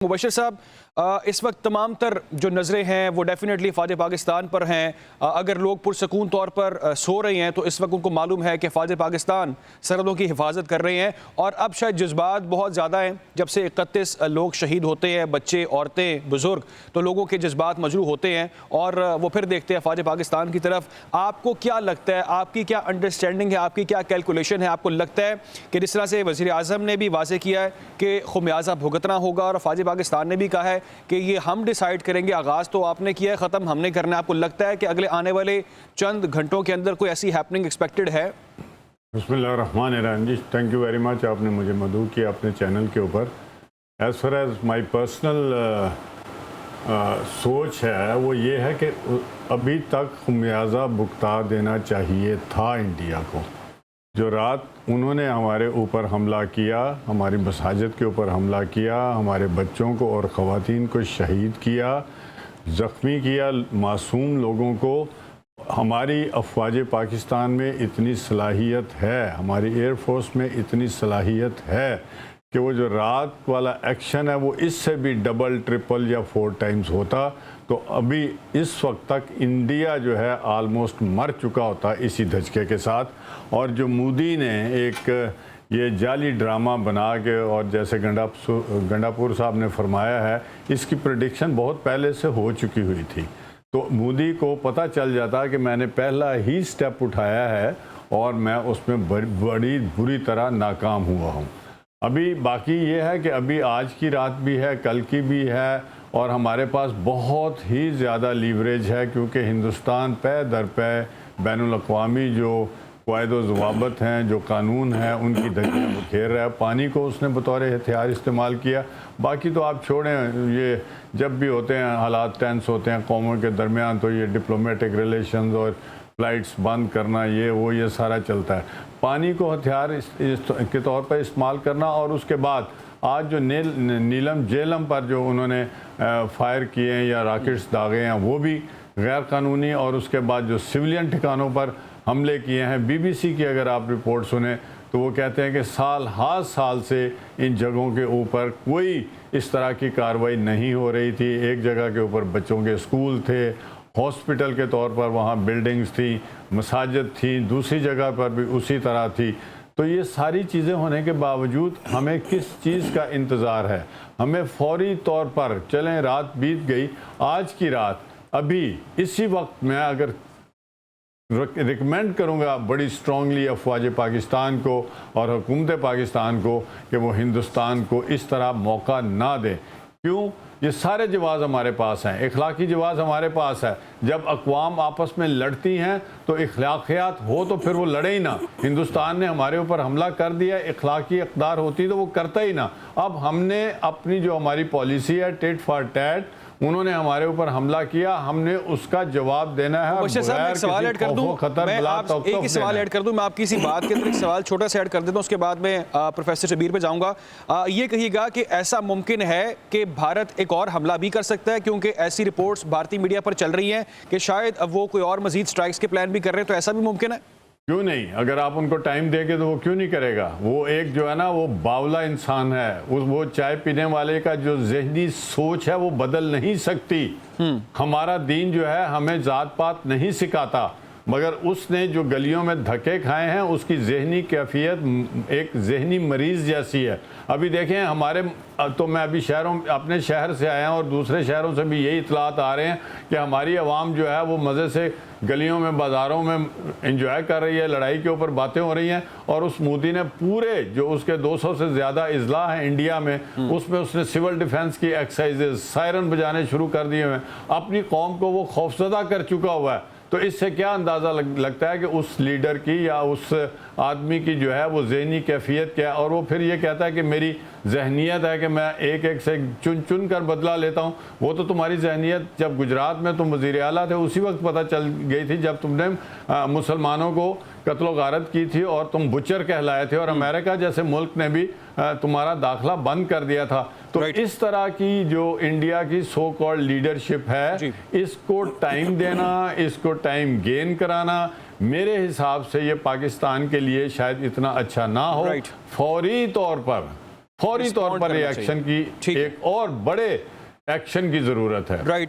मुबशर साहब, इस वक्त तमाम तर जो नज़रें हैं वो डेफिनेटली फ़ौज पाकिस्तान पर हैं। अगर लोग पुरसकून तौर पर सो रहे हैं तो इस वक्त उनको मालूम है कि फ़ौज पाकिस्तान सरहदों की हिफाजत कर रहे हैं। और अब शायद जज्बात बहुत ज़्यादा हैं, जब से 31 लोग शहीद होते हैं, बच्चे, औरतें, बुज़ुर्ग, तो लोगों के जज्बात मजरूह होते हैं और वो फिर देखते हैं फ़ौज पाकिस्तान की तरफ। आपको क्या लगता है, आपकी क्या अंडरस्टैंडिंग है, आपकी क्या कैलकुलेशन है? आपको लगता है कि जिस तरह से वज़ीर आज़म ने भी वाज़े किया है कि खुमियाजा भुगतना होगा और फ़ौज पाकिस्तान ने भी कहा है कि ये हम डिसाइड करेंगे, आगाज़ तो आपने किया है, ख़त्म हमने करना है, आपको लगता है कि अगले आने वाले चंद घंटों के अंदर कोई ऐसी हैपनिंग एक्सपेक्टेड है? बिस्मिल्लाहिर्रहमानिर्रहीम जी, थैंक यू वेरी मच। आपने मुझे मदऊ किया अपने चैनल के ऊपर। As far as my personal सोच है वो ये है कि अभी तक खुमियाजा भुगता देना चाहिए था इंडिया को। जो रात उन्होंने हमारे ऊपर हमला किया, हमारी मसाजिद के ऊपर हमला किया, हमारे बच्चों को और ख़वातीन को शहीद किया, ज़ख्मी किया, मासूम लोगों को। हमारी अफ़वाज पाकिस्तान में इतनी सलाहियत है, हमारी एयर फोर्स में इतनी सलाहियत है कि वो जो रात वाला एक्शन है वो इससे भी डबल, ट्रिपल या 4 टाइम्स होता तो अभी इस वक्त तक इंडिया जो है आलमोस्ट मर चुका होता इसी धचके के साथ। और जो मोदी ने एक ये जाली ड्रामा बना के, और जैसे गंडापुर साहब ने फरमाया है, इसकी प्रेडिक्शन बहुत पहले से हो चुकी हुई थी। तो मोदी को पता चल जाता कि मैंने पहला ही स्टेप उठाया है और मैं उसमें बड़ी बुरी तरह नाकाम हुआ हूँ। अभी बाकी ये है कि अभी आज की रात भी है, कल की भी है, और हमारे पास बहुत ही ज़्यादा लीवरेज है क्योंकि हिंदुस्तान पे दर पे बैनुल-अक़वामी जो क़वायद ज़वाबित हैं, जो कानून हैं, उनकी धज्जियाँ बिखेर रहा है। पानी को उसने बतौर हथियार इस्तेमाल किया। बाकी तो आप छोड़ें, ये जब भी होते हैं हालात टेंस होते हैं कौमों के दरमियान, तो ये डिप्लोमेटिक रिलेशंस और फ़्लाइट्स बंद करना, ये सारा चलता है। पानी को हथियार के तौर पर इस्तेमाल करना, और उसके बाद आज जो नीलम जेलम पर जो उन्होंने फायर किए हैं या रॉकेट्स दागे हैं वो भी गैर कानूनी, और उसके बाद जो सिविलियन ठिकानों पर हमले किए हैं। BBC की अगर आप रिपोर्ट सुने तो वो कहते हैं कि साल से इन जगहों के ऊपर कोई इस तरह की कार्रवाई नहीं हो रही थी। एक जगह के ऊपर बच्चों के स्कूल थे, हॉस्पिटल के तौर पर वहाँ बिल्डिंग्स थी, मसाजिद थी, दूसरी जगह पर भी उसी तरह थी। तो ये सारी चीज़ें होने के बावजूद हमें किस चीज़ का इंतज़ार है? हमें फौरी तौर पर, चलें रात बीत गई, आज की रात अभी इसी वक्त मैं अगर रिकमेंड करूँगा बड़ी स्ट्रॉन्गली अफ़वाज पाकिस्तान को और हुकूमत पाकिस्तान को कि वो हिंदुस्तान को इस तरह मौका ना दें। क्यों? ये सारे जवाब हमारे पास हैं, इखलाकी जवाब हमारे पास है। जब अक़वाम आपस में लड़ती हैं तो इखलाकियात हो तो फिर वो लड़े ही ना। हिंदुस्तान ने हमारे ऊपर हमला कर दिया, इखलाकी इक़दार होती तो वो करता ही ना। अब हमने अपनी जो हमारी पॉलिसी है टिट फॉर टैट, उन्होंने हमारे ऊपर हमला किया, हमने उसका जवाब देना है। एक सवाल ऐड कर दूं, एक ही सवाल ऐड कर दूं, मैं आपकी इसी बात के अंदर एक सवाल छोटा सा ऐड कर देता हूं, उसके बाद में प्रोफेसर शबीर पे जाऊंगा। ये कहिएगा कि ऐसा मुमकिन है कि भारत एक और हमला भी कर सकता है, क्योंकि ऐसी रिपोर्ट्स भारतीय मीडिया पर चल रही हैं कि शायद अब वो कोई और मजीद स्ट्राइक्स के प्लान भी कर रहे हैं, तो ऐसा भी मुमकिन है? क्यों नहीं? अगर आप उनको टाइम देंगे तो वो क्यों नहीं करेगा? वो एक जो है ना, वो बावला इंसान है। वो चाय पीने वाले का जो जहनी सोच है वो बदल नहीं सकती। हमारा दीन जो है हमें जात पात नहीं सिखाता, मगर उसने जो गलियों में धक्के खाए हैं उसकी जहनी कैफियत एक जहनी मरीज़ जैसी है। अभी देखें हमारे, तो मैं अभी अपने शहर से आया हूँ और दूसरे शहरों से भी यही इतलात आ रहे हैं कि हमारी आवाम जो है वो मज़े से गलियों में, बाज़ारों में इंजॉय कर रही है, लड़ाई के ऊपर बातें हो रही हैं। और उस मोदी ने पूरे जो उसके 200 से ज़्यादा अजला हैं इंडिया में, उसमें उसने सिविल डिफेंस की एक्सरसाइजेज, सायरन बजाने शुरू कर दिए हैं। अपनी कौम को वो खौफजदा कर चुका हुआ है। तो इससे क्या अंदाज़ा लगता है कि उस लीडर की या उस आदमी की जो है वो ज़हनी कैफियत क्या है। और वो फिर ये कहता है कि मेरी जहनीत है कि मैं एक एक से चुन कर बदला लेता हूँ। वो तो तुम्हारी जहनीत जब गुजरात में तुम वज़ीर आला थे उसी वक्त पता चल गई थी, जब तुमने मुसलमानों को कत्लो गारत की थी और तुम बुचर कहलाए थे, और अमेरिका जैसे मुल्क ने भी तुम्हारा दाखिला बंद कर दिया था। तो इस तरह की जो इंडिया की सो कॉल्ड लीडरशिप है, इसको टाइम देना, इसको टाइम गेन कराना, मेरे हिसाब से ये पाकिस्तान के लिए शायद इतना अच्छा ना हो। फौरी तौर पर फौरी तौर Respond पर करना रिएक्शन चाहिए। की ठीक है। एक और बड़े एक्शन की ज़रूरत है। राइट।